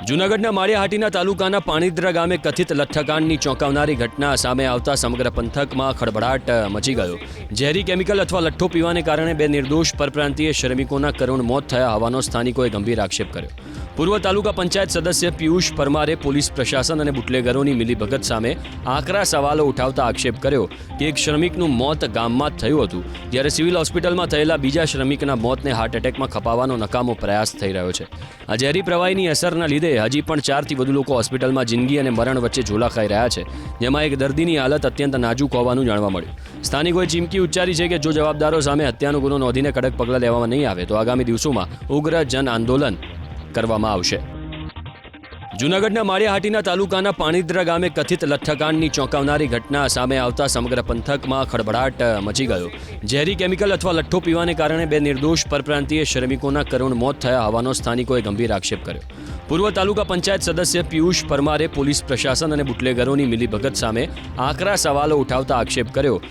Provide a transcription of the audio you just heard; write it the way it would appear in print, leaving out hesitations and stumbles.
જૂનાગઢના માળિયાહાટીના તાલુકાના પાણીદ્રા ગામે કથિત લઠ્ઠકાંડની ચોંકાવનારી ઘટના સામે આવતા સમગ્ર પંથકમાં ખળભળાટ મચી ગયો. ઝેરી કેમિકલ અથવા લઠ્ઠો પીવાને કારણે બે નિર્દોષ પરપ્રાંતીય શ્રમિકોના કરુણ મોત થયા હોવાનો સ્થાનિકોએ ગંભીર આક્ષેપ કર્યો. પૂર્વ તાલુકા પંચાયત સદસ્ય પિયુષ પરમારે પોલીસ પ્રશાસન અને બુટલેગરોની મિલીભગત સામે આકરા સવાલો ઉઠાવતા આક્ષેપ કર્યો કે એક શ્રમિકનું મોત ગામમાં જ થયું હતું, જ્યારે સિવિલ હોસ્પિટલમાં થયેલા બીજા શ્રમિકના મોતને હાર્ટ એટેકમાં ખપાવવાનો નકામો પ્રયાસ થઈ રહ્યો છે. આ ઝેરી પ્રવાહીની અસરના લીધે હજી પણ 4થી વધુ લોકો હોસ્પિટલમાં જિંદગી અને મરણ વચ્ચે ઝોલા ખાઈ રહ્યા છે, જેમાં એક દર્દીની હાલત અત્યંત નાજુક હોવાનું જાણવા મળ્યું. સ્થાનિકોએ ચીમકી ઉચ્ચારી છે કે જો જવાબદારો સામે હત્યાનો ગુનો નોંધીને કડક પગલાં લેવામાં નહીં આવે તો આગામી દિવસોમાં ઉગ્ર જન આંદોલન કરવામાં આવશે. જૂનાગઢના માળિયાહાટીના તાલુકાના પાણીદ્રા ગામે કથિત લઠ્ઠકાંડની ચોંકાવનારી ઘટના સામે આવતા સમગ્ર પંથકમાં ખળભળાટ મચી ગયો. ઝેરી કેમિકલ અથવા લઠ્ઠો પીવાને કારણે બે નિર્દોષ પરપ્રાંતીય શ્રમિકોના કરુણ મોત થયા હોવાનો સ્થાનિકોએ ગંભીર આક્ષેપ કર્યો. પૂર્વ તાલુકા પંચાયત સદસ્ય પિયુષ પરમારે પોલીસ પ્રશાસન અને બુટલેગરોની મિલીભગત સામે આકરા સવાલો ઉઠાવતા આક્ષેપ કર્યો